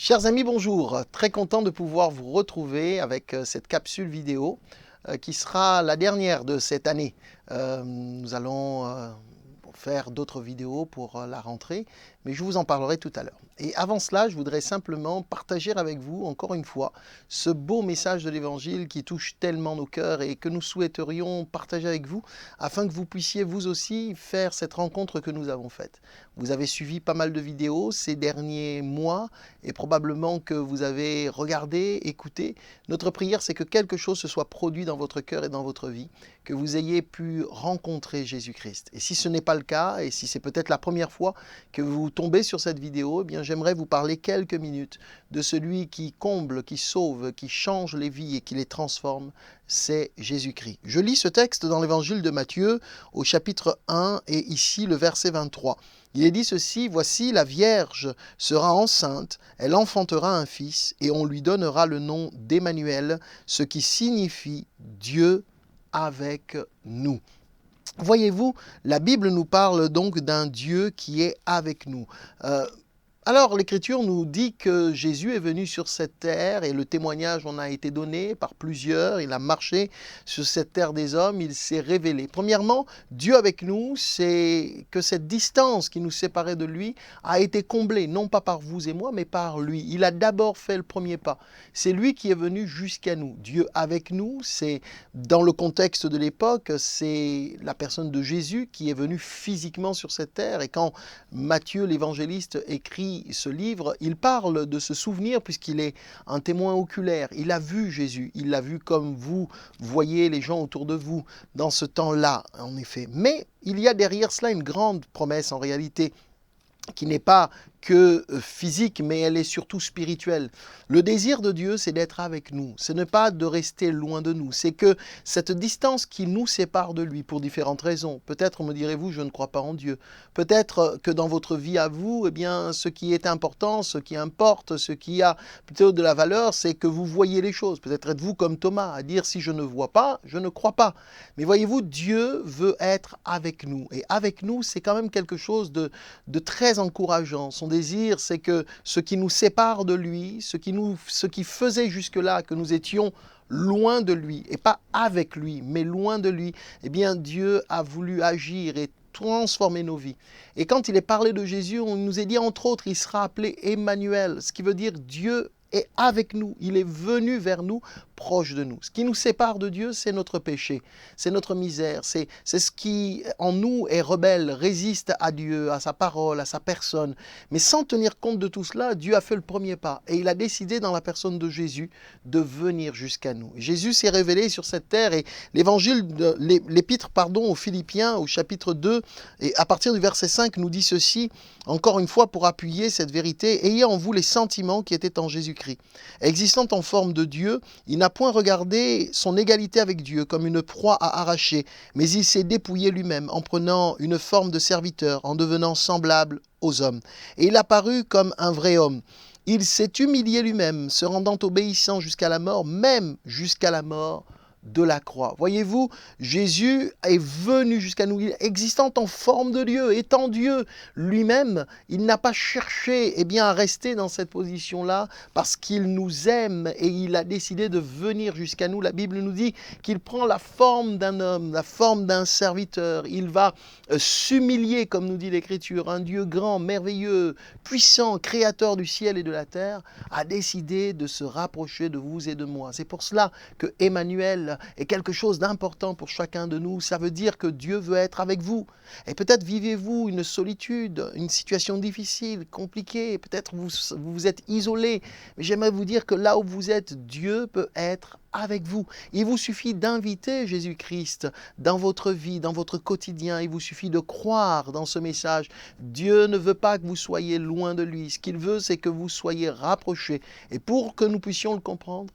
Chers amis, bonjour. Très content de pouvoir vous retrouver avec cette capsule vidéo qui sera la dernière de cette année. Nous allons faire d'autres vidéos pour la rentrée, mais je vous en parlerai tout à l'heure. Et avant cela, je voudrais simplement partager avec vous, encore une fois, ce beau message de l'Évangile qui touche tellement nos cœurs et que nous souhaiterions partager avec vous, afin que vous puissiez vous aussi faire cette rencontre que nous avons faite. Vous avez suivi pas mal de vidéos ces derniers mois et probablement que vous avez regardé, écouté. Notre prière, c'est que quelque chose se soit produit dans votre cœur et dans votre vie, que vous ayez pu rencontrer Jésus-Christ. Et si ce n'est pas le cas, et si c'est peut-être la première fois que vous tombez sur cette vidéo, eh bien j'aimerais vous parler quelques minutes de celui qui comble, qui sauve, qui change les vies et qui les transforme, c'est Jésus-Christ. Je lis ce texte dans l'évangile de Matthieu au chapitre 1 et ici le verset 23. Il est dit ceci: « Voici la Vierge sera enceinte, elle enfantera un fils et on lui donnera le nom d'Emmanuel, ce qui signifie Dieu avec nous. » Voyez-vous, la Bible nous parle donc d'un Dieu qui est avec nous. Alors, l'Écriture nous dit que Jésus est venu sur cette terre et le témoignage en a été donné par plusieurs. Il a marché sur cette terre des hommes, il s'est révélé. Premièrement, Dieu avec nous, c'est que cette distance qui nous séparait de lui a été comblée, non pas par vous et moi, mais par lui. Il a d'abord fait le premier pas. C'est lui qui est venu jusqu'à nous. Dieu avec nous, c'est dans le contexte de l'époque, c'est la personne de Jésus qui est venu physiquement sur cette terre. Et quand Matthieu, l'évangéliste, écrit ce livre, il parle de ce souvenir puisqu'il est un témoin oculaire. Il a vu Jésus, il l'a vu comme vous voyez les gens autour de vous dans ce temps-là, en effet. Mais il y a derrière cela une grande promesse en réalité qui n'est pas que physique, mais elle est surtout spirituelle. Le désir de Dieu, c'est d'être avec nous. Ce n'est pas de rester loin de nous. C'est que cette distance qui nous sépare de lui pour différentes raisons. Peut-être me direz-vous, je ne crois pas en Dieu. Peut-être que dans votre vie à vous, eh bien, ce qui est important, ce qui importe, ce qui a plutôt de la valeur, c'est que vous voyez les choses. Peut-être êtes-vous comme Thomas, à dire si je ne vois pas, je ne crois pas. Mais voyez-vous, Dieu veut être avec nous. Et avec nous, c'est quand même quelque chose de très encourageant. Son désir, c'est que ce qui nous sépare de lui, ce qui faisait jusque-là que nous étions loin de lui, et pas avec lui, mais loin de lui, eh bien Dieu a voulu agir et transformer nos vies. Et quand il est parlé de Jésus, on nous est dit entre autres, il sera appelé Emmanuel, ce qui veut dire Dieu est avec nous, il est venu vers nous, proche de nous. Ce qui nous sépare de Dieu, c'est notre péché, c'est notre misère, c'est ce qui en nous est rebelle, résiste à Dieu, à sa parole, à sa personne. Mais sans tenir compte de tout cela, Dieu a fait le premier pas et il a décidé dans la personne de Jésus de venir jusqu'à nous. Jésus s'est révélé sur cette terre et l'épître aux Philippiens au chapitre 2 et à partir du verset 5 nous dit ceci, encore une fois pour appuyer cette vérité: ayez en vous les sentiments qui étaient en Jésus-Christ. Existant en forme de Dieu, il n'a point regardé son égalité avec Dieu comme une proie à arracher, mais il s'est dépouillé lui-même en prenant une forme de serviteur, en devenant semblable aux hommes. Et il apparut comme un vrai homme. Il s'est humilié lui-même, se rendant obéissant jusqu'à la mort, même jusqu'à la mort de la croix. Voyez-vous, Jésus est venu jusqu'à nous, existant en forme de Dieu, étant Dieu lui-même. Il n'a pas cherché à rester dans cette position-là parce qu'il nous aime et il a décidé de venir jusqu'à nous. La Bible nous dit qu'il prend la forme d'un homme, la forme d'un serviteur. Il va s'humilier, comme nous dit l'Écriture. Un Dieu grand, merveilleux, puissant, créateur du ciel et de la terre, a décidé de se rapprocher de vous et de moi. C'est pour cela que Emmanuel est quelque chose d'important pour chacun de nous. Ça veut dire que Dieu veut être avec vous. Et peut-être vivez-vous une solitude, une situation difficile, compliquée. Peut-être vous êtes isolé. Mais j'aimerais vous dire que là où vous êtes, Dieu peut être avec vous. Il vous suffit d'inviter Jésus-Christ dans votre vie, dans votre quotidien. Il vous suffit de croire dans ce message. Dieu ne veut pas que vous soyez loin de lui. Ce qu'il veut, c'est que vous soyez rapprochés. Et pour que nous puissions le comprendre,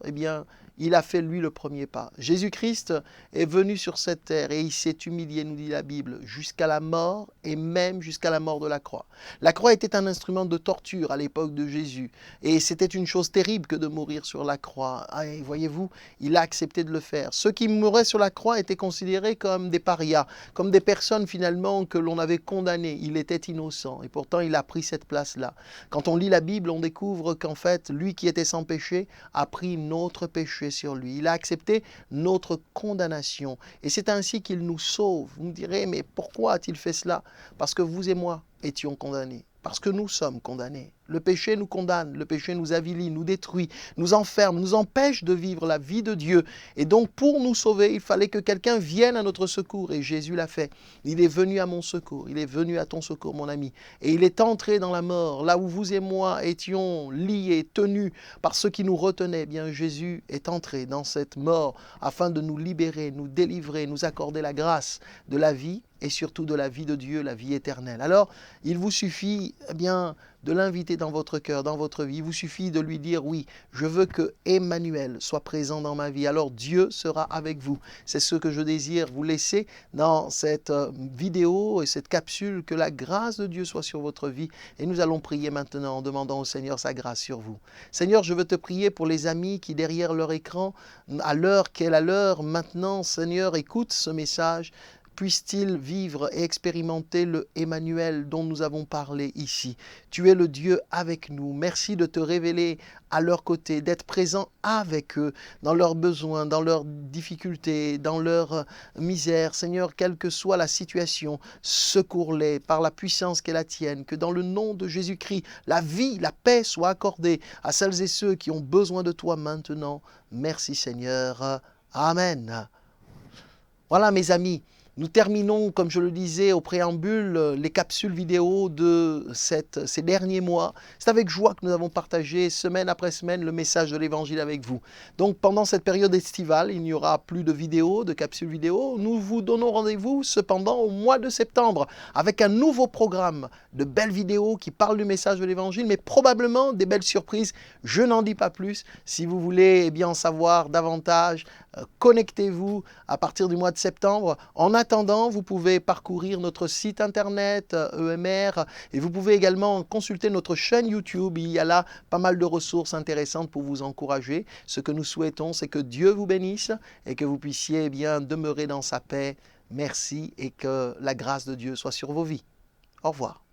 il a fait lui le premier pas. Jésus-Christ est venu sur cette terre et il s'est humilié, nous dit la Bible, jusqu'à la mort et même jusqu'à la mort de la croix. La croix était un instrument de torture à l'époque de Jésus et c'était une chose terrible que de mourir sur la croix. Et voyez-vous, il a accepté de le faire. Ceux qui mouraient sur la croix étaient considérés comme des parias, comme des personnes finalement que l'on avait condamnées. Il était innocent et pourtant il a pris cette place-là. Quand on lit la Bible, on découvre qu'en fait, lui qui était sans péché a pris notre péché sur lui. Il a accepté notre condamnation et c'est ainsi qu'il nous sauve. Vous me direz, mais pourquoi a-t-il fait cela? Parce que vous et moi étions condamnés. Parce que nous sommes condamnés. Le péché nous condamne, le péché nous avilit, nous détruit, nous enferme, nous empêche de vivre la vie de Dieu. Et donc pour nous sauver, il fallait que quelqu'un vienne à notre secours. Et Jésus l'a fait. Il est venu à mon secours, il est venu à ton secours, mon ami. Et il est entré dans la mort, là où vous et moi étions liés, tenus par ceux qui nous retenaient. Eh bien, Jésus est entré dans cette mort afin de nous libérer, nous délivrer, nous accorder la grâce de la vie et surtout de la vie de Dieu, la vie éternelle. Alors, il vous suffit eh bien, de l'inviter dans votre cœur, dans votre vie. Il vous suffit de lui dire, oui, je veux que Emmanuel soit présent dans ma vie. Alors Dieu sera avec vous. C'est ce que je désire vous laisser dans cette vidéo et cette capsule, que la grâce de Dieu soit sur votre vie. Et nous allons prier maintenant en demandant au Seigneur sa grâce sur vous. Seigneur, je veux te prier pour les amis qui, derrière leur écran, à l'heure qu'est la leur, maintenant, Seigneur, écoute ce message. Puisse-t-il vivre et expérimenter le Emmanuel dont nous avons parlé ici. Tu es le Dieu avec nous. Merci de te révéler à leur côté, d'être présent avec eux, dans leurs besoins, dans leurs difficultés, dans leur misère. Seigneur, quelle que soit la situation, secours-les par la puissance qu'est la tienne. Que dans le nom de Jésus-Christ, la vie, la paix soit accordée à celles et ceux qui ont besoin de toi maintenant. Merci Seigneur. Amen. Voilà mes amis. Nous terminons, comme je le disais au préambule, les capsules vidéo de ces derniers mois. C'est avec joie que nous avons partagé semaine après semaine le message de l'Évangile avec vous. Donc pendant cette période estivale, il n'y aura plus de vidéos, de capsules vidéo. Nous vous donnons rendez-vous cependant au mois de septembre avec un nouveau programme de belles vidéos qui parlent du message de l'Évangile, mais probablement des belles surprises. Je n'en dis pas plus. Si vous voulez eh bien, en savoir davantage, connectez-vous à partir du mois de septembre. En attendant, vous pouvez parcourir notre site internet EMR et vous pouvez également consulter notre chaîne YouTube. Il y a là pas mal de ressources intéressantes pour vous encourager. Ce que nous souhaitons, c'est que Dieu vous bénisse et que vous puissiez eh bien, demeurer dans sa paix. Merci et que la grâce de Dieu soit sur vos vies. Au revoir.